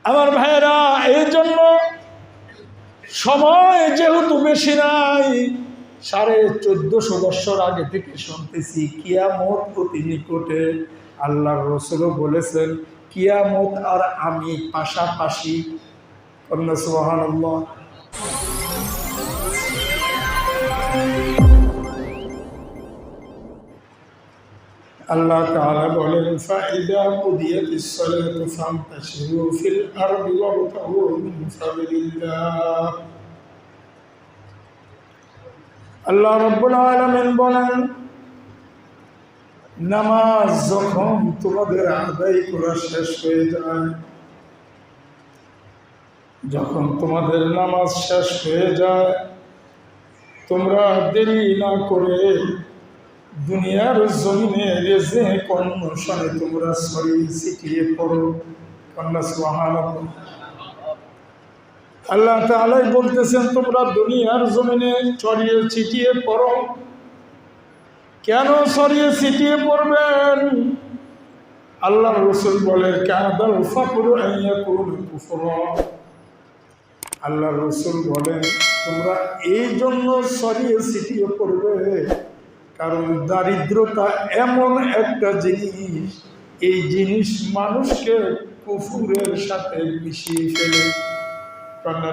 আমার ভাইয়েরা, এই জন্য সময় যেহেতু বেশি নাই, 1450 বছর আগে থেকে শুনতেছি কিয়ামত অতি নিকটে। আল্লাহর রাসূলও বলেছেন কিয়ামত আর আমি পাশাপাশি। সুবহানাল্লাহ। আল্লাহ তাআলা বলেন ফাইদা কুদিয়াতিস সালাতু ফান্তাশিরু ফিল আরদি ওয়াবতাগু মিন ফাদলিল্লাহ। আল্লাহ রাব্বুল আলামিন বলেন, নামাজ যখন তোমাদের আদায় করা শেষ হয়ে যায়, যখন তোমাদের নামাজ শেষ হয়ে যায়, তোমরা দেরি না করে দুনিয়ার জমিনে রিজিক অন্বেষণে তোমরা ছড়িয়ে ছিটিয়ে পড়ো। সুবহানাল্লাহ। আল্লাহ তাআলা বলতেছেন তোমরা দুনিয়ার জমিনে ছড়িয়ে ছিটিয়ে পড়ো। কেন ছড়িয়ে ছিটিয়ে পড়বেন? আল্লাহর রাসূল বলেন কাদাল ফাকরু আন ইয়াকুনা কুফরা। আল্লাহর রাসূল বলেন তোমরা এই জন্য ছড়িয়ে ছিটিয়ে পড়বে কারণ দারিদ্রতা এমন একটা জিনিস, এই জিনিস মানুষকে কুফুরের সাথে মিশিয়ে ফেলে।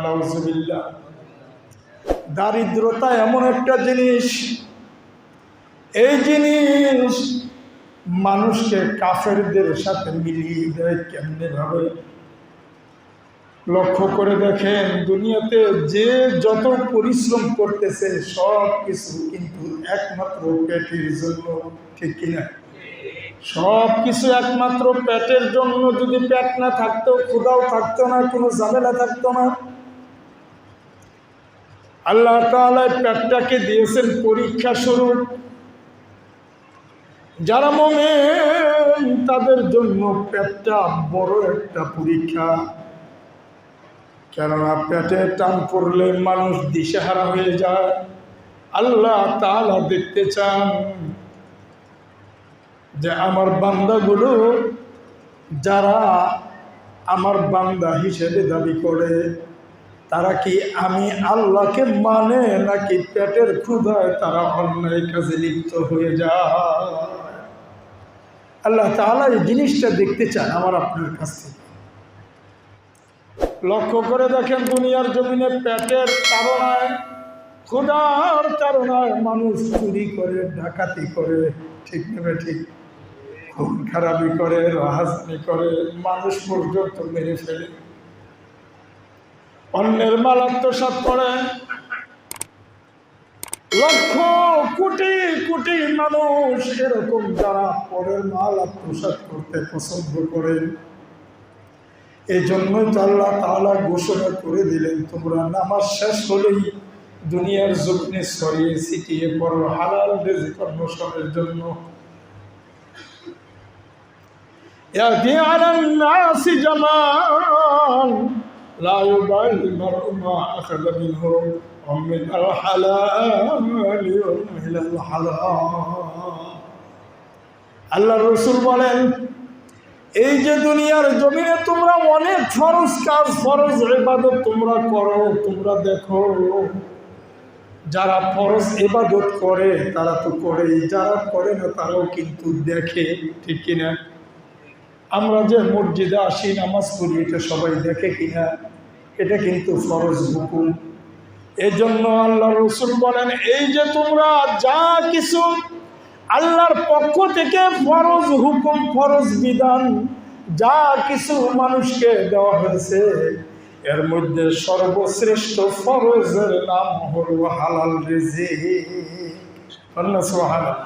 নাউযুবিল্লাহ। দারিদ্রতা এমন একটা জিনিস, এই জিনিস মানুষকে কাফেরদের সাথে মিলিয়ে দেয়। কেমনে ভাবে? লক্ষ্য করে দেখেন, দুনিয়াতে যে যত পরিশ্রম করতেছে সব কিছু কিন্তু একমাত্র পেটের জন্য, ঠিক কিনা? সব কিছু একমাত্র পেটের জন্য। যদি পেট না থাকতো, ক্ষুধাও থাকতো না, কোনো ঝামেলা থাকতো না। আল্লাহ তাআলা পেটটাকে দিয়েছেন পরীক্ষা স্বরূপ। যারা মুমিন তাদের জন্য পেটটা বড় একটা পরীক্ষা। কেননা পেটে টান পড়লে মানুষ দিশেহারা হয়ে যায়। আল্লাহ তাআলা দেখতে চান যে আমার বান্দাগুলো, যারা আমার বান্দা হিসেবে দাবি করে, তারা কি আমি আল্লাহকে মানে নাকি পেটের ক্ষুধায় তারা অন্যায় কাজে লিপ্ত হয়ে যায়। আল্লাহ তাআলা এই জিনিসটা দেখতে চান আমার আপনার কাছ থেকে। লক্ষ্য করে দেখেন, দুনিয়ার জমিনে পেটের তাড়নায়, ক্ষুধার তাড়নায় মানুষ চুরি করে, ডাকাতি করে, ঠিক নেবে ঠিক, খুন খারাপি করে, রাহাজানি করে, মানুষ পর্যন্ত মেরে ফেলে, অন্যের মাল আত্মসাৎ করে। লক্ষ কোটি কোটি মানুষ এরকম যারা পরের মাল আত্মসাৎ করতে পছন্দ করেন। এই জন্যই তো আল্লাহ তাআলা ঘোষণা করে দিলেন তোমরা নামাজ শেষ হলেই দুনিয়ার জমিনে ছড়িয়ে ছিটিয়ে পড়ো হালাল রিজিক অন্বেষণের জন্য। ইয়াতি আলান নাসি জামান লা ইউবালি মারউ মা আখাযা মিনহু মিনাল হালাল ওয়া মিনাল হারাম। আল্লাহর রাসূল বলেন, এই যে দুনিয়ার জমিনে তোমরা অনেক ফরজ কাজ, ফরজ ইবাদত তোমরা করো, তোমরা দেখো যারা ফরজ ইবাদত করে তারা তো করেই, যারা করে না তারাও কিন্তু দেখে, ঠিক কিনা? আমরা যে মসজিদে আসি, নামাজ পড়ি, এটা সবাই দেখে কিনা? এটা কিন্তু ফরজ হুকুম। এই জন্য আল্লাহর রাসূল বলেন, এই যে তোমরা যা কিছু আল্লাহর পক্ষ থেকে ফরজ হুকুম, ফরজ বিধান যা কিছু মানুষকে দেওয়া হয়েছে, এর মধ্যে সর্বশ্রেষ্ঠ ফরজের নাম হলো হালাল রিজিক। সুবহানাল্লাহ।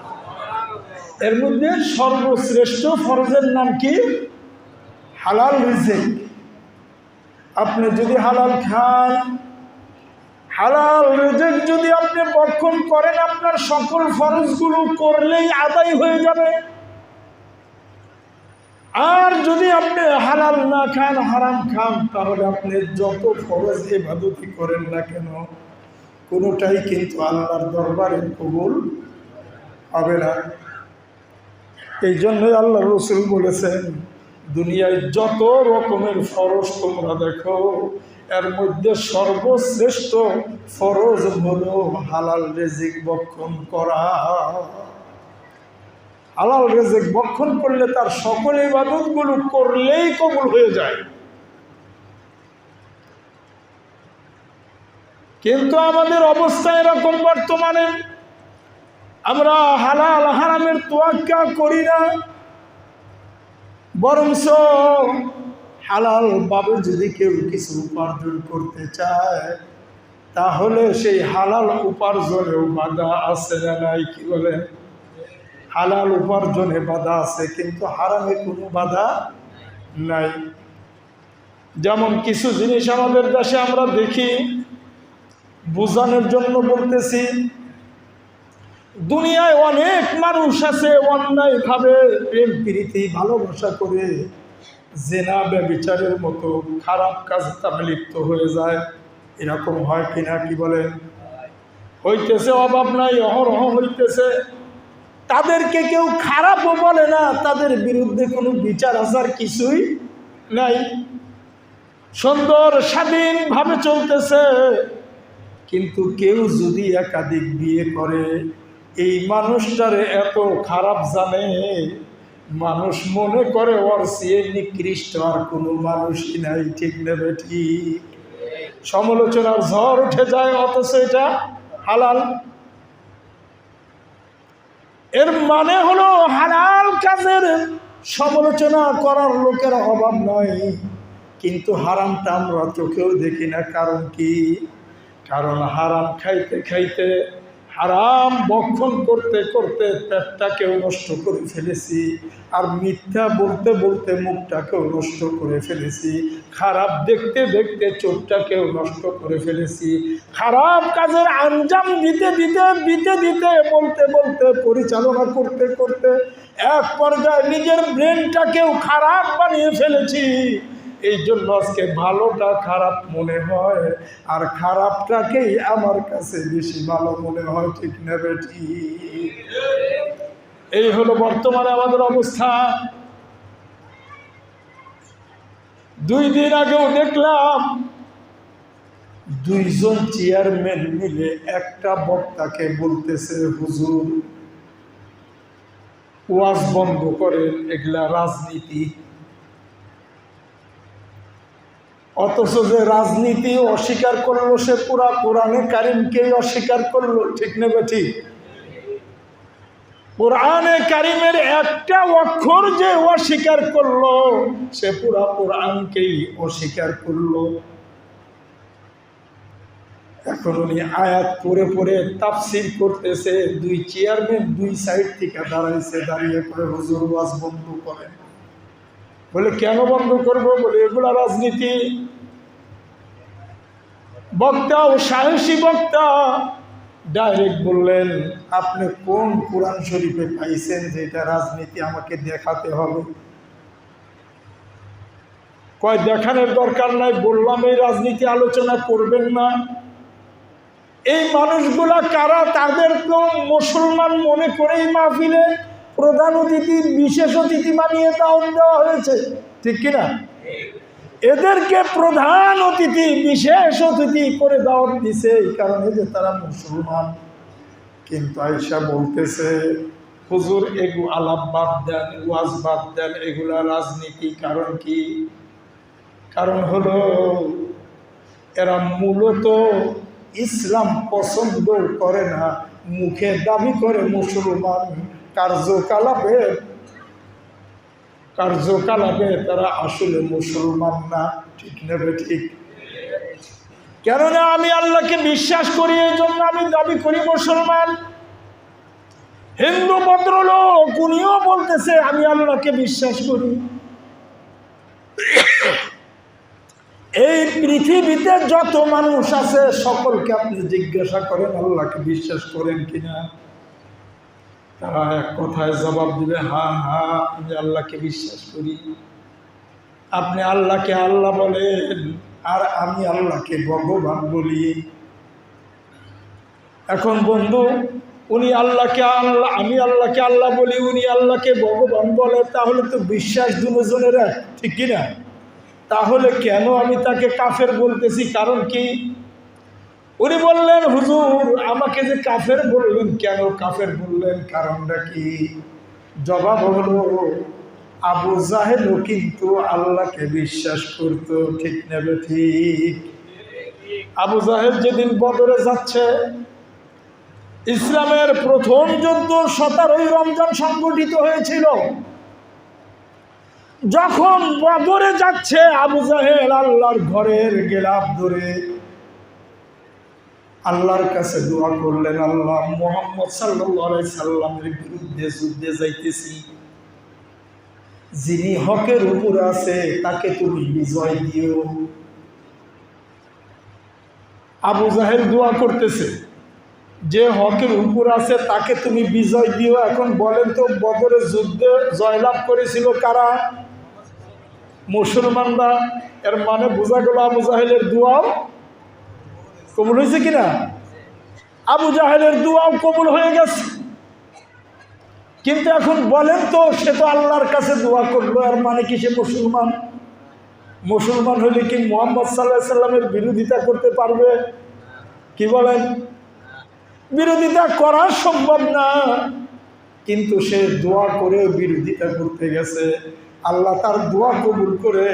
এর মধ্যে সর্বশ্রেষ্ঠ ফরজের নাম কি? হালাল রিজিক। আপনি যদি হালাল খান, হালাল রিজিক যদি আপনি ভক্ষণ করেন, আপনার সকল ফরজগুলো করলেই আদায় হয়ে যাবে। আর যদি আপনি হালাল না খান, হারাম খান, তাহলে আপনি যত ফরজ ইবাদতই করেন না কেন, কোনোটাই কিন্তু আল্লাহর দরবারে কবুল হবে না। এই জন্যই আল্লাহর রাসূল বলেছেন, দুনিয়ায় যত রকমের ফরজ তোমরা দেখো, এর মধ্যে সর্বশ্রেষ্ঠ ফরজ হলো হালাল রিজিক ভক্ষণ করা। হালাল রিজিক ভক্ষণ করলে তার সকল ইবাদতগুলো করলেই কবুল হয়ে যায়। কিন্তু আমাদের অবস্থা এরকম, বর্তমানে আমরা হালাল হারামের তোয়াক্কা করি না, বরঞ্চ হালাল ভাবে যদি কেউ কিছু উপার্জন করতে চায় তাহলে সেই হালাল উপার্জনেও বাধা আছে না নাই? কি বলেন? হালাল উপার্জনে বাধা আছে কিন্তু হারামে কোনো বাধা নাই। যেমন কিছু জিনিস আমাদের দেশে আমরা দেখি, বোঝানোর জন্য বলতেছি, দুনিয়ায় অনেক মানুষ আছে অন্যায়ভাবে প্রেম প্রীতি ভালোবাসা করে জেনা ব্যভিচারের মতো খারাপ কাজে তারা লিপ্ত হয়ে যায়। এরকম হয় কিনা? কি বলেন? হইতেছে, অভাব নাই, অহরহ হইতেছে। তাদেরকে কেউ খারাপও বলে না, তাদের বিরুদ্ধে কোনো বিচার আচার কিছুই নাই, সুন্দর স্বাধীনভাবে চলতেছে। কিন্তু কেউ যদি একাধিক বিয়ে করে, এই মানুষটারে এত খারাপ জানে, মানুষ মনে করে ওর চেয়ে নিকৃষ্ট আর কোনো মানুষই নাই। ঠিক নেবে? ঠিক। সমালোচনার ঝড় উঠে যায়, অথচ এটা হালাল। এর মানে হলো হালাল কাজের সমালোচনা করার লোকের অভাব নয়, কিন্তু হারামটা আমরা চোখেও দেখি না। কারণ কি? কারণ হারাম খাইতে খাইতে, হারাম ভক্ষণ করতে করতে পেটটাকেও নষ্ট করে ফেলেছি, আর মিথ্যা বলতে বলতে মুখটাকেও নষ্ট করে ফেলেছি, খারাপ দেখতে দেখতে চোখটাকেও নষ্ট করে ফেলেছি, খারাপ কাজের আঞ্জাম দিতে দিতে দিতে দিতে বলতে বলতে পরিচালনা করতে করতে এক পর্যায়ে নিজের ব্রেনটাকেও খারাপ বানিয়ে ফেলেছি। এই জন্য আজকে ভালোটা খারাপ মনে হয়, আর খারাপটাকেই আমার কাছে বেশি ভালো মনে হয়। ঠিক না বেটি? এই হলো বর্তমানে আমাদের অবস্থা। 2 দিন আগেও দেখলাম 2 জন চেয়ারম্যান মিলে একটা বক্তাকে বলতেছে, হুজুর ওয়াজ বন্ধ করেন, এগুলা রাজনীতি। অথচ যে রাজনীতি অস্বীকার করলো সে পুরা কোরআনে কারিমকেই অস্বীকার করলো। ঠিক না বেঠিক? কোরআনে কারিমের একটা অক্ষর যে অস্বীকার করলো সে পুরা কোরআনকেই অস্বীকার করলো। এখন উনি আয়াত পড়ে পড়ে তাফসীর করতেছে, 2 চেয়ারম্যান 2 সাইড থেকে দাঁড়াইছে, দাঁড়িয়ে করে হুজুর ওয়াজ বন্ধ করেন। বলে কেন বন্ধ করবো? বলে এগুলা রাজনীতি। বক্তা ও সাহসী বক্তা ডাইরেক্ট বললেন, আপনি কোন কোরআন শরীফে পাইছেন যে এটা রাজনীতি? আমাকে দেখাতে হবে। কয় দেখানোর দরকার নাই, বললাম এই রাজনীতি আলোচনা করবেন না। এই মানুষগুলা কারা? তাদের তো মুসলমান মনে করেই মাহফিলে প্রধান অতিথি বিশেষ অতিথি বানিয়ে দেওয়া হয়েছে। ঠিক কিনা? এদেরকে প্রধান অতিথি বিশেষ অতিথি করে দাওয়াত দিছে এই কারণে যে তারা মুসলমান। কিন্তু আয়েশা বলতেছে, হুজুর এগুলো আলাপ বাদ দেন, ওয়াজ বাদ দেন, এগুলা রাজনীতি। কারণ কি? কারণ হলো এরা মূলত ইসলাম পছন্দ করে না, মুখে দাবি করে মুসলমান, কার্যকলাপে তারা আসলে মুসলমান না। ঠিক নেবে? ঠিক। কেননা আমি আল্লাহকে বিশ্বাস করি, এই জন্য আমি দাবি করি মুসলমান। হিন্দু ভদ্রলোক উনিও বলতেছে আমি আল্লাহকে বিশ্বাস করি। এই পৃথিবীতে যত মানুষ আছে সকলকে আপনি জিজ্ঞাসা করেন আল্লাহকে বিশ্বাস করেন কিনা, তারা এক কথায় জবাব দিবে, হ্যাঁ হ্যাঁ আমি আল্লাহকে বিশ্বাস করি। আপনি আল্লাহকে আল্লাহ বলেন আর আমি আল্লাহকে ভগবান বলি। এখন বন্ধু, উনি আল্লাহকে আল্লাহ, আমি আল্লাহকে আল্লাহ বলি, উনি আল্লাহকে ভগবান বলে, তাহলে তো বিশ্বাস দুজনের এক, ঠিক কিনা? তাহলে কেন আমি তাকে কাফের বলতেছি? কারণ কি? উনি বললেন, হুজুর আমাকে যে কাফের বললেন, কেন কাফের বললেন, কারণটা কি? জবাব হলো, আবু জাহেলও কিন্তু আল্লাহকে বিশ্বাস করত, ঠিক নেবে ঠিক? আবু জাহেল যেদিন বদরে যাচ্ছে, ইসলামের প্রথম যুদ্ধ 17ই রমজান সংগঠিত হয়েছিল। যখন বদরে যাচ্ছে আবু জাহেল আল্লাহর ঘরের গেলাপ ধরে আল্লাহর কাছে দোয়া করলেন, আল্লাহ, মুহাম্মদ সাল্লাল্লাহু আলাইহি সাল্লামের বিরুদ্ধে যুদ্ধে যাইতেছি, যিনি হকের উপর আছে তাকে তুমি বিজয় দিও। আবু জাহেল দোয়া করতেছে, যে হকের উপর আছে তাকে তুমি বিজয় দিও। এখন বলেন তো, বদরের যুদ্ধে জয়লাভ করেছিল কারা? মুসলমানরা। এর মানে বোঝা গেল আবু জাহেলের দোয়াও কবুল হয়েছে কিনা? আবু জাহেলের দোয়াও কবুল হয়ে গেছে। কিন্তু এখন বলেন তো, সে তো আল্লাহর কাছে দোয়া করলো, এর মানে কি সে মুসলমান? মুসলমান হলে কি মুহাম্মদ সাল্লাল্লাহু আলাইহি সাল্লামের বিরোধিতা করতে পারবে? কি বলেন? বিরোধিতা করা সম্ভব না। কিন্তু সে দোয়া করে বিরোধিতা করতে গেছে, আল্লাহ তার দোয়া কবুল করে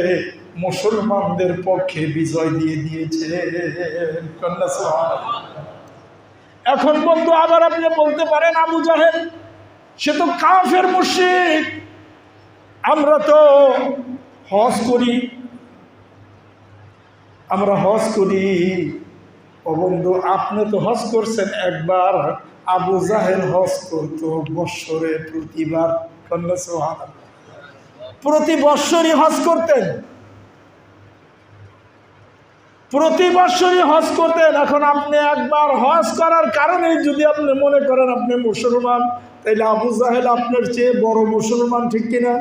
মুসলমানদের পক্ষে বিজয় দিয়ে দিয়েছে। এখন বন্ধু আবার আপনি বলতে পারেন, আবু জাহেল সে তো কাফের মুশরিক, আমরা তো হজ করি, আমরা হজ করি। ও বন্ধু, আপনি তো হজ করছেন একবার, আবু জাহেল হজ করতো বৎসরে প্রতিবার, প্রতি বৎসরই হজ করতেন, প্রতি বৎসরই হজ করতেন। এখন আপনি একবার হজ করার কারণে যদি আপনি মনে করেন আপনি মুসলমান, তাইলে আবু জাহেল আপনার চেয়ে বড় মুসলমান, ঠিক কিনা?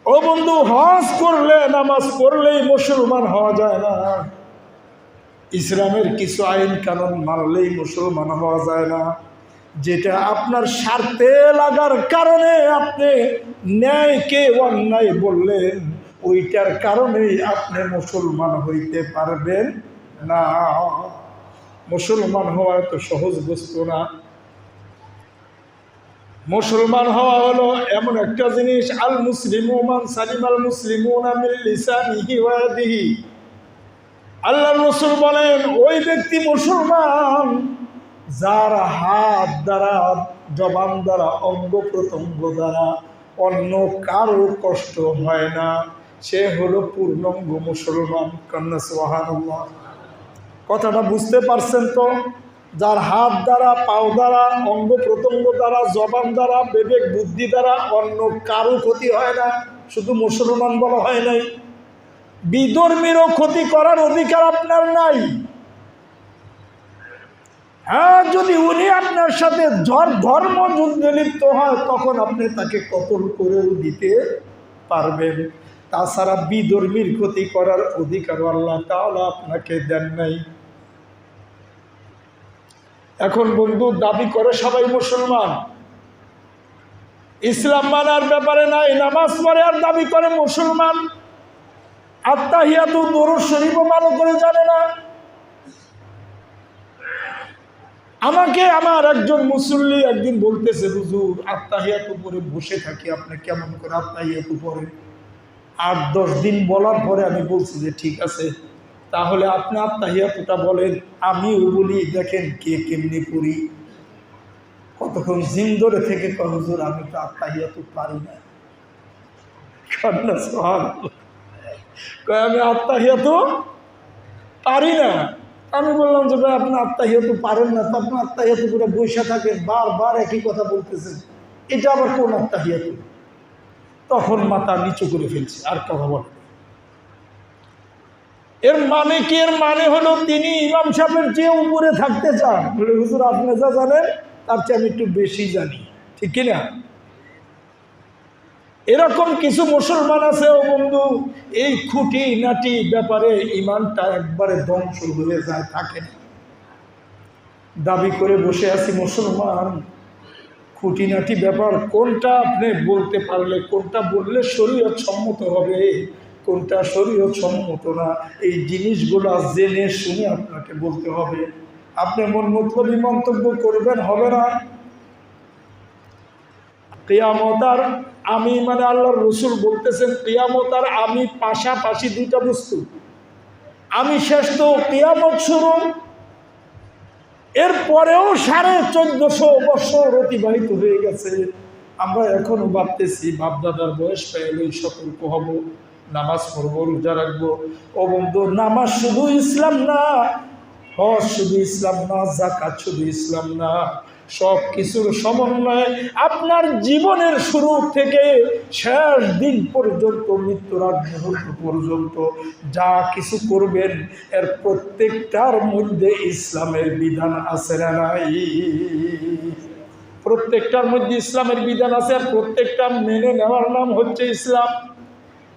ও বন্ধু, হজ করলে, নামাজ পড়লেই মুসলমান হওয়া যায় না। ইসলামের কিছু আইন কানুন মানলেই মুসলমান হওয়া যায় না। যেটা আপনার স্বার্থে লাগার কারণে আপনি ন্যায়কে অন্যায় বললেন, ওইটার কারণেই আপনি মুসলমান হইতে পারবেন না। মুসলমান হওয়া তো সহজ বস্তু না। মুসলমান হওয়া হলো এমন একটা জিনিস, আল মুসলিমু মান সালিমাল মুসলিমুনা মিন লিসানিহি ওয়া ইয়াদিহি। আল্লাহর রাসূল বলেন, ওই ব্যক্তি মুসলমান যার হাত দ্বারা, জবান দ্বারা, অঙ্গ প্রত্যঙ্গ দ্বারা অন্য কারো কষ্ট হয় না, সে হলো পূর্ণাঙ্গ মুসলমান। কন্যা সুবহানাল্লাহ। কথাটা বুঝতে পারছেন তো? যার হাত দ্বারা, পাও দ্বারা, অঙ্গ প্রত্যঙ্গ দ্বারা, জবান দ্বারা, বিবেক বুদ্ধি দ্বারা অন্য কারো ক্ষতি হয় না, শুধু মুসলমান বলা হয় নাই। বিধর্মীরও ক্ষতি করার অধিকার আপনার নাই। হ্যাঁ, যদি উনি আপনার সাথে ধর্ম যুদ্ধে লিপ্ত হয়, তখন আপনি তাকে কতল করেও দিতে পারবেন। তাছাড়া বিধর্মীর ক্ষতি করার অধিকার আল্লাহ তাআলা আপনাকে দেন নাই। এখন বন্ধু দাবি করে সবাই মুসলমান, ইসলাম মানার ব্যাপারে নাই, নামাজ পড়ে আর দাবি করে মুসলমান, আত্তাহিয়াতু দুরূদ শরীফও ভালো করে জানে না। আমাকে আমার একজন মুসল্লি একদিন বলতেছে, হুজুর আত্তাহিয়াতু পরে বসে থাকি, আপনি কেমন করে আত্তাহিয়াতু পড়েন? 8-10 দিন বলার পরে আমি বলছি যে ঠিক আছে, তাহলে আপনি আত্তাহিয়াতুটা বলেন, আমিও বলি, দেখেন কে কেমনি পড়ি। কতক্ষণ জিম ধরে থেকে কয়, হুজুর আমি তো আত্তাহিয়াতু পারি না। কয় আমি আত্তাহিয়াতু পারি না। আমি বললাম যে ভাই, আপনি আত্তাহিয়াতু পারেন না, তো আপনি আত্তাহিয়াতু করে বসে থাকেন, বারবার একই কথা বলতেছেন, এটা আবার কোন আত্তাহিয়াতু? তখন মাথা নিচু করে ফেলছে, আর কথা বলে। এর মানে কি? এর মানে হলো তিনি ইমাম সাহেবের চেয়ে উপরে থাকতে চান। বলে, হুজুর আপনি যা জানেন তার চেয়ে আমি একটু বেশি জানি, ঠিক কিনা? এরকম কিছু মুসলমান আছে ও বন্ধু, এই খুঁটি নাটি ব্যাপারে ইমানটা একবারে ধ্বংস হয়ে যায়, থাকে না। দাবি করে বসে আছি মুসলমান, খুঁটিনাটি ব্যাপার কোনটা আপনি বলতে পারলে, কোনটা বললে শরীয়ত সম্মত হবে, কোনটা শরীয়ত সম্মত না, এই জিনিসগুলো জেনে শুনে আপনাকে বলতে হবে। আপনি মন মতলবী মন্তব্য করবেন, হবে না। কিয়ামত আর আমি, মানে আল্লাহর রাসূল বলতেছেন কিয়ামত আর আমি পাশাপাশি দুইটা বস্তু। আমি শেষ তো কিয়ামত শুরু, এরপরেও 1450 বছর অতিবাহিত হয়ে গেছে। আমরা এখনো ভাবতেছি বাপদাদার বয়স পেলেই সতর্ক হব, নামাজ পড়বো, রোজা রাখবো। ও বন্ধু, নামাজ শুধু ইসলাম না, হজ শুধু ইসলাম না, যাকাত শুধু ইসলাম না, সব কিছুর সমন্বয়ে আপনার জীবনের শুরু থেকে শেষ দিন পর্যন্ত, মৃত্যুর আগ মুহূর্ত পর্যন্ত যা কিছু করবেন এর প্রত্যেকটার মধ্যে ইসলামের বিধান আছে না নাই? প্রত্যেকটার মধ্যে ইসলামের বিধান আছে, আর প্রত্যেকটা মেনে নেওয়ার নাম হচ্ছে ইসলাম।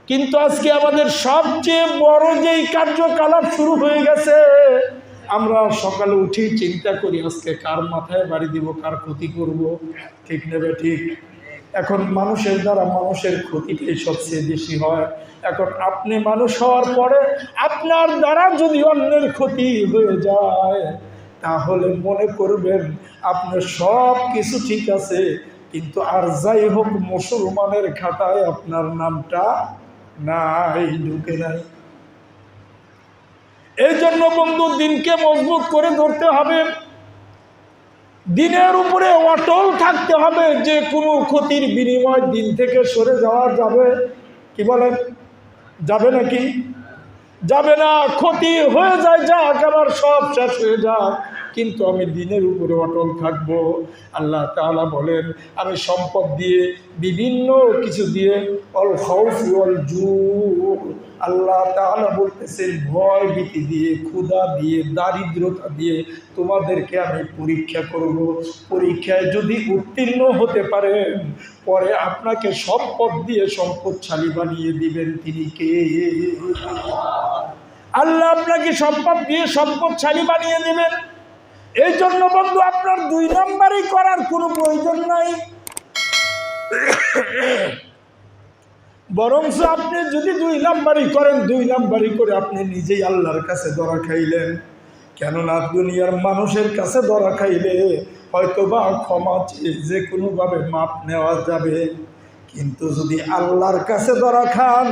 কিন্তু আজকে আমাদের সবচেয়ে বড় যেই কার্যকলাপ শুরু হয়ে গেছে, আমরা সকালে উঠেই চিন্তা করি আজকে কার মাথায় বাড়ি দিব, কার ক্ষতি করব, ঠিক নেবে ঠিক। এখন মানুষের দ্বারা মানুষের ক্ষতিটাই সবচেয়ে বেশি হয়। এখন আপনি মানুষ হওয়ার পরে আপনার দ্বারা যদি অন্যের ক্ষতি হয়ে যায়, তাহলে মনে করবেন আপনার সব কিছু ঠিক আছে, কিন্তু আর যাই হোক মুসলমানের খাতায় আপনার নামটা নাই, ঢুকে নাই। এই জন্য বন্ধু, দিনকে মজবুত করে ধরতে হবে, দিনের উপরে অটল থাকতে হবে। যে কোনো ক্ষতির বিনিময় দিন থেকে সরে যাওয়া যাবে? কি বলেন, যাবে নাকি? যাবে না। ক্ষতি হয়ে যায়, যাক, আবার সব শেষ হয়ে যায়, কিন্তু আমি দিনের উপরে অটল থাকবো। আল্লাহ তাআলা বলেন, আমি সম্পদ দিয়ে, বিভিন্ন কিছু দিয়ে, অল খাউফ ওয়াল জু, আল্লাহ তাআলা বলতেছেন ভয় ভীতি দিয়ে, ক্ষুধা দিয়ে, দারিদ্রতা দিয়ে তোমাদেরকে আমি পরীক্ষা করব। পরীক্ষায় যদি উত্তীর্ণ হতে পারেন, পরে আপনাকে সম্পদ দিয়ে সম্পদশালী বানিয়ে দিবেন। তিনি কে? আল্লাহ আপনাকে সম্পদ দিয়ে সম্পদশালী বানিয়ে দেবেন। এই জন্য বন্ধু, আপনার 2 নাম্বারই করার কোনো প্রয়োজন নাই, বরং আপনি যদি 2 নাম্বারই করেন, 2 নাম্বারই করে আপনি নিজেই আল্লাহর কাছে ধরা খাইলেন। কেননা দুনিয়ার মানুষের কাছে ধরা খাইলে হয়তো বা ক্ষমা চেয়ে যে কোনোভাবে মাপ নেওয়া যাবে, কিন্তু যদি আল্লাহর কাছে ধরা খান,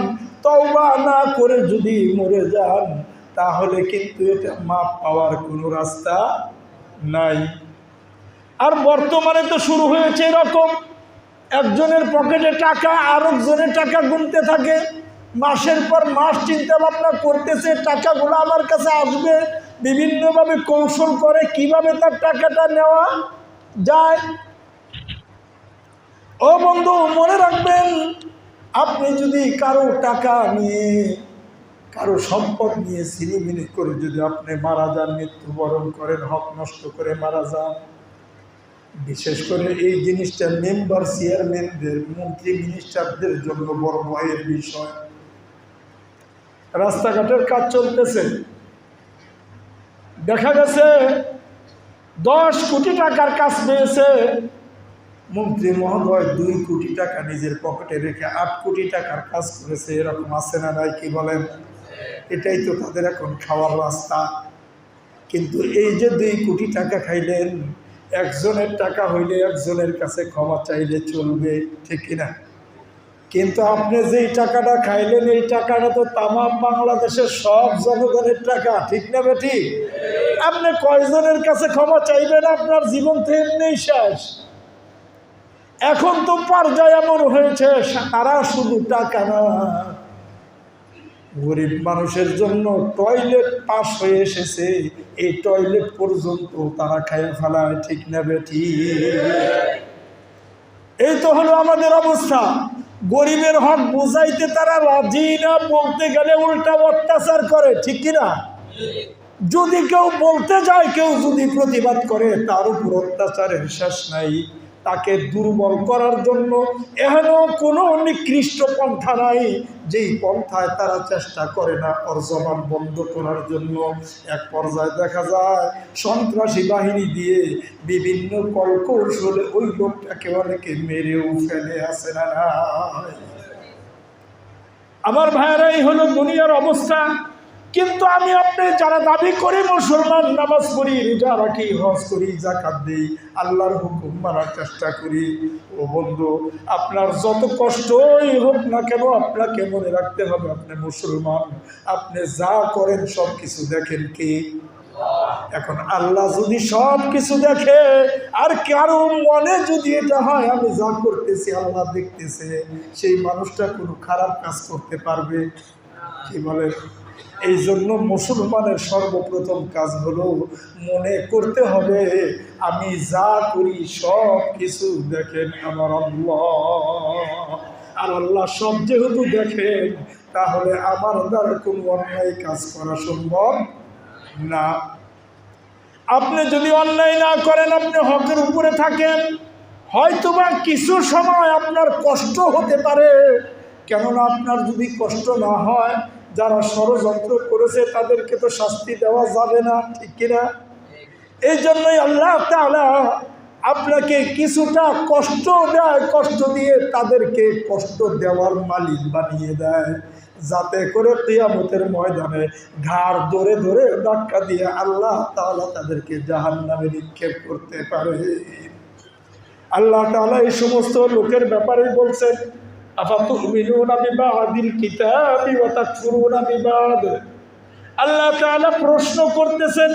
তওবা না করে যদি মরে যান, তাহলে কিন্তু এটা মাপ পাওয়ার কোনো রাস্তা নাই। আর বর্তমানে তো শুরু হয়েছে এরকম, একজনের পকেটে টাকা, আরেকজনের টাকা গুনতে থাকে, মাসের পর মাস চিন্তা ভাবনা করতেছে টাকাগুলো আমার কাছে আসবে, বিভিন্নভাবে কৌশল করে কিভাবে তার টাকাটা নেওয়া যায়। ও বন্ধু, মনে রাখবেন, আপনি যদি কারো টাকা নিয়ে, কারো সম্পদ নিয়ে ছিনিমিনি করে যদি আপনি মারা যান, মৃত্যুবরণ করেন, হক নষ্ট করে মারা যান, বিশেষ করে এই জিনিসটা মেম্বার, চেয়ারম্যানদের, মন্ত্রী, মিনিস্টারদের জন্য বড় ভয়ের বিষয়। রাস্তাঘাটের কাজ চলতেছে, দেখা গেছে 10 কোটি টাকার কাজ পেয়েছে মন্ত্রী মহোদয়, 2 কোটি টাকা নিজের পকেটে রেখে 8 কোটি টাকার কাজ করেছে। এরকম আছে না নাই? কি বলেন? এটাই তো তাদের এখন খাওয়ার রাস্তা। কিন্তু এই যে 2 কোটি টাকা খাইলেন, একজনের টাকা হইলে একজনের কাছে ক্ষমা চাইলে চলবে, ঠিক কিনা? কিন্তু আপনি যেই টাকাটা খাইলেন, এই টাকাটা তো তামাম বাংলাদেশের সব জনগণের টাকা, ঠিক না বেঠিক? আপনি কয়জনের কাছে ক্ষমা চাইবেন? আপনার জীবন তো এমনিই শেষ। এখন তো পর্যায় এমন হয়েছে, তারা শুধু টাকা না, গরিব মানুষের জন্য টয়লেট পাস হয়ে এসেছে, এই টয়লেট পর্যন্ত তারা খাইয়ে ফেলায়, ঠিক না বেঠিক? এই তো হলো আমাদের অবস্থা। গরিবের হক বুঝাইতে তারা রাজি না, বলতে গেলে উল্টা অত্যাচার করে, ঠিক কিনা? যদি কেউ বলতে যায়, কেউ যদি প্রতিবাদ করে, তার উপর অত্যাচারের শেষ নাই। তাকে দুর্বল করার জন্য এহেন কোনো নিকৃষ্ট পন্থা নাই যেই পন্থায় তারা চেষ্টা করে না ওর জবান বন্ধ করার জন্য। এক পর্যায়ে দেখা যায় সন্ত্রাসী বাহিনী দিয়ে বিভিন্ন কলকৌশলে ওই লোকটাকে অনেকে মেরেও ফেলে আসে না। আমার ভাইয়েরা, এই হলো দুনিয়ার অবস্থা। কিন্তু আমি আপনি যারা দাবি করি মুসলমান, নামাজ পড়ি, রোজা রাখি, হজ করি, যাকাত দিই, আল্লাহর হুকুম মানার চেষ্টা করি, ও বন্ধু, আপনার যত কষ্টই হোক না কেন আপনাকে মনে রাখতে হবে আপনি মুসলমান। আপনি যা করেন সব কিছু দেখেন কি? এখন আল্লাহ যদি সব কিছু দেখে আর কারো মনে যদি এটা হয় আমি যা করতেছি আল্লাহ দেখতেছে, সেই মানুষটা কোনো খারাপ কাজ করতে পারবে? কি বলে? এই জন্য মুসলমানের সর্বপ্রথম কাজ হলো মনে করতে হবে আমি যা করি সব কিছু দেখেন আমার আল্লাহ। আর আল্লাহ সব যেহেতু দেখেন, তাহলে আমার দ্বারা কোনো অন্যায় কাজ করা সম্ভব না। আপনি যদি অন্যায় না করেন, আপনি হকের উপরে থাকেন, হয়তোবা কিছু সময় আপনার কষ্ট হতে পারে। কেননা আপনার যদি কষ্ট না হয়, যারা ষড়যন্ত্র করেছে তাদেরকে তো শাস্তি দেওয়া যাবে না, ঠিক কিনা? এই জন্যই আল্লাহ তাআলা আপনাকে কিছুটা কষ্ট দেয়, কষ্ট দিয়ে তাদেরকে কষ্ট দেওয়ার মালিক বানিয়ে দেয়, যাতে করে কিয়ামতের ময়দানে ঘাড় ধরে ধরে ধাক্কা দিয়ে আল্লাহ তাআলা তাদেরকে জাহান্নামে নিক্ষেপ করতে পারে। আল্লাহ তাআলা এই সমস্ত লোকের ব্যাপারে বলছেন, আফাতুমিনুনা বিবাদিল কিতাবি ওয়া তাকফুরুনা বিবাদ। আল্লাহ তাআলা প্রশ্ন করতেছেন,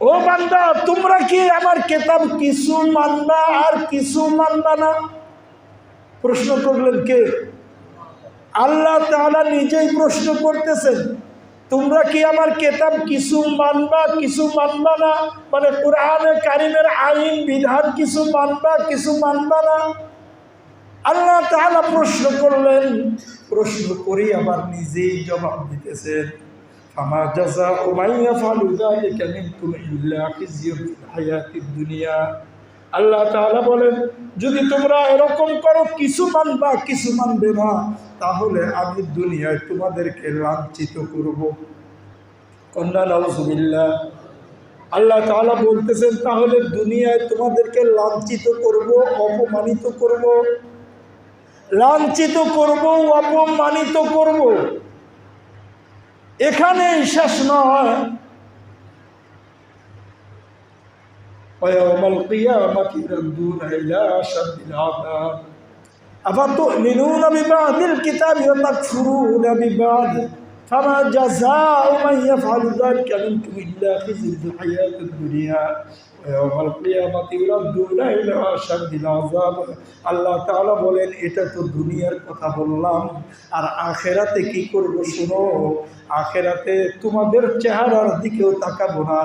ও বান্দা, তোমরা কি আমার কিতাব কিছু মানবা আর কিছু মানবা না? প্রশ্ন করলেন কে? আল্লাহ তাআলা নিজেই প্রশ্ন করতেছেন, তোমরা কি আমার কিতাব কিছু মানবা কিছু মানবা না? মানে কোরআনে কারিমের আইন বিধান কিছু মানবা কিছু মানবা না? আল্লাহ তাআলা প্রশ্ন করলেন, প্রশ্ন করি আবার নিজেই জবাব দিতেছেন, ফামা জাযাউ মান ইয়াফআলু যালিকা মিনকুম ইল্লা খিzyুন ফিল হায়াতিদ দুনিয়া। আল্লাহ তাআলা বলেন, যদি তোমরা এরকম করো, কিছু মানবা কিছু মানবে না, তাহলে আমি দুনিয়ায় তোমাদেরকে লাঞ্ছিত করব। কন্যা নাউযুবিল্লাহ। আল্লাহ তাআলা বলতেছেন, তাহলে দুনিয়ায় তোমাদেরকে লাঞ্ছিত করব, অপমানিত করব, লাঞ্ছিত করব, অপমানিত করব। এখানেই শেষ নয়, ويوم القيامة يردون إلى أشد العذاب أفتؤمنون ببعض الكتاب وتكفرون ببعض فما جزاء من يفعل ذلك منكم إلا خزي في الحياة الدنيا ويوم القيامة يردون إلى أشد العذاب। আল্লাহ তাআলা বলেন, এটা তো দুনিয়ার কথা বললাম, আর আখিরাতে কি করব শুনো। আখিরাতে তোমাদের চেহারার দিকেও তাকাবো না,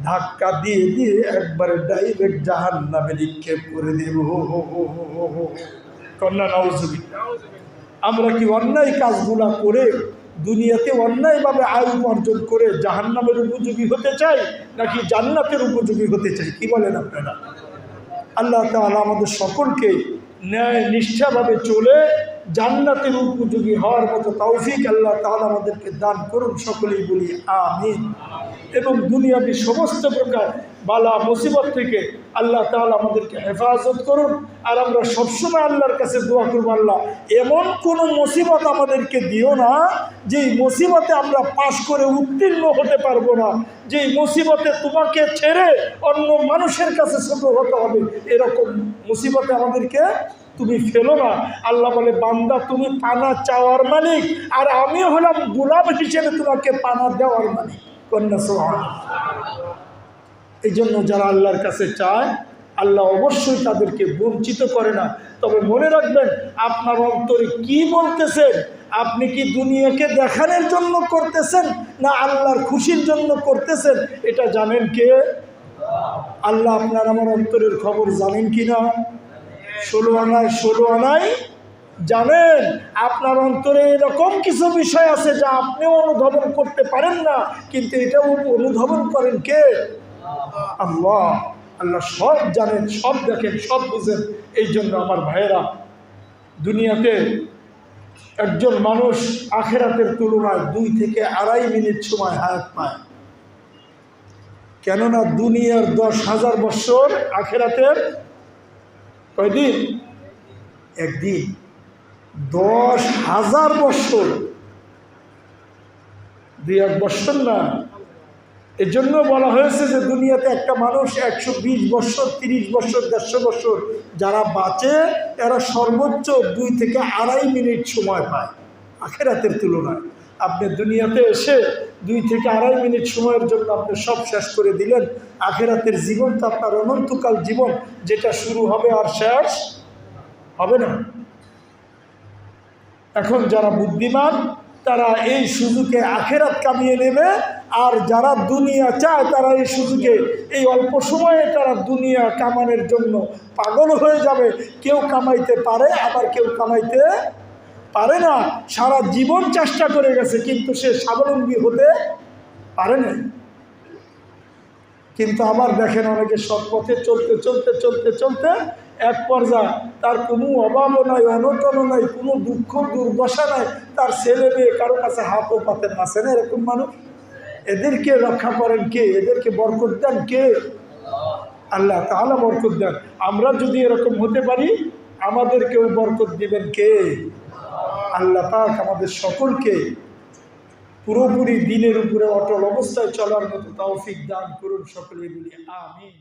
ধাক্কা দিয়ে দিয়ে একবারে ডাইরেক্ট জাহান্নামে নিক্ষেপ করে দেব। কন্যা নাউযুবিল্লাহ। আমরা কি অন্যায় কাজগুলা করে দুনিয়াতে অন্যায়ভাবে আয় উপার্জন করে জাহান্নামের উপযোগী হতে চাই, নাকি জান্নাতের উপযোগী হতে চাই? কি বলেন আপনারা? আল্লাহ তাআলা আমাদের সকলকে ন্যায় নিষ্ঠাভাবে চলে জান্নাতের উপযোগী হওয়ার মতো তৌফিক আল্লাহ তাআলা আমাদেরকে দান করুন, সকলেই বলি আমিন। এবং দুনিয়াবী সমস্ত প্রকার বালা মুসিবত থেকে আল্লাহ তাআলা আমাদেরকে হেফাজত করুন। আর আমরা সবসময় আল্লাহর কাছে দোয়া করব, আল্লাহ এমন কোনো মুসিবত আমাদেরকে দিও না যেই মুসিবতে আমরা পাশ করে উত্তীর্ণ হতে পারবো না, যেই মুসিবতে তোমাকে ছেড়ে অন্য মানুষের কাছে ছোট হতে হবে, এরকম মুসিবতে আমাদেরকে তুমি ফেলো না। আল্লাহ বলে, বান্দা তুমি পানা চাওয়ার মালিক, আর আমি হলাম গোলাম হিসেবে তোমাকে পানা দেওয়ার মালিক। কন্যা সুবহানাল্লাহ। এই জন্য যারা আল্লাহর কাছে চায়, আল্লাহ অবশ্যই তাদেরকে বঞ্চিত করে না। তবে মনে রাখবেন, আপনার অন্তরে কি বলতেছেন, আপনি কি দুনিয়াকে দেখানোর জন্য করতেছেন না আল্লাহর খুশির জন্য করতেছেন, এটা জানেন কে? আল্লাহ। আপনার আমার অন্তরের খবর জানেন কি না? 16 আনায় জানেন। আপনার অন্তরে এরকম কিছু বিষয় আছে যা আপনিও অনুধাবন করতে পারেন না, কিন্তু এটাও অনুধাবন করেন কে? আল্লাহ। আল্লাহ সব জানেন, সব দেখেন, সব বুঝেন। এই জন্য আমার ভাইয়েরা, দুনিয়াতে একজন মানুষ আখেরাতের তুলনায় 2 থেকে 2.5 মিনিট সময় হায়াত পায়। কেননা দুনিয়ার 10,000 বছর, আখেরাতের কয়দিন? একদিন। 10,000 বছর, 2-1 বছর না। এজন্য বলা হয়েছে যে দুনিয়াতে একটা মানুষ 120 বছর, 30 বছর, 150 বছর যারা বাঁচে, এরা সর্বোচ্চ 2 থেকে 2.5 মিনিট সময় পায় আখেরাতের তুলনায়। আপনি দুনিয়াতে এসে 2 থেকে 2.5 মিনিট সময়ের জন্য আপনি সব শেষ করে দিলেন। আখেরাতের জীবন তো আপনার অনন্তকাল জীবন, যেটা শুরু হবে আর শেষ হবে না। এখন যারা বুদ্ধিমান তারা এই সুযোগে আখেরাত কামিয়ে নেবে, আর যারা দুনিয়া চায় তারা এই সুযোগে, এই অল্প সময়ে তারা দুনিয়া কামানোর জন্য পাগল হয়ে যাবে। কেউ কামাইতে পারে, আবার কেউ কামাইতে পারে না। সারা জীবন চেষ্টা করে গেছে, কিন্তু সে স্বাবলম্বী হতে পারে না। কিন্তু আবার দেখেন, অনেকে সৎ পথে চলতে চলতে চলতে চলতে এক পর্যায়ে তার কোনো অভাবও নাই, অনটনও নাই, কোনো দুঃখ দুর্দশা নাই, তার ছেলে মেয়ে কারো কাছে হাতও পাতেন আছে না এরকম মানুষ? এদেরকে রক্ষা করেন কে? এদেরকে বরকত দেন কে? আল্লাহ তাআলা বরকত দেন। আমরা যদি এরকম হতে পারি, আমাদেরকেও বরকত দিবেন কে? আল্লাহ পাক আমাদের সকলকে পুরোপুরি দিনের উপরে অটল অবস্থায় চলার মতো তৌফিক দান করুন। সকলে বলি আমিন।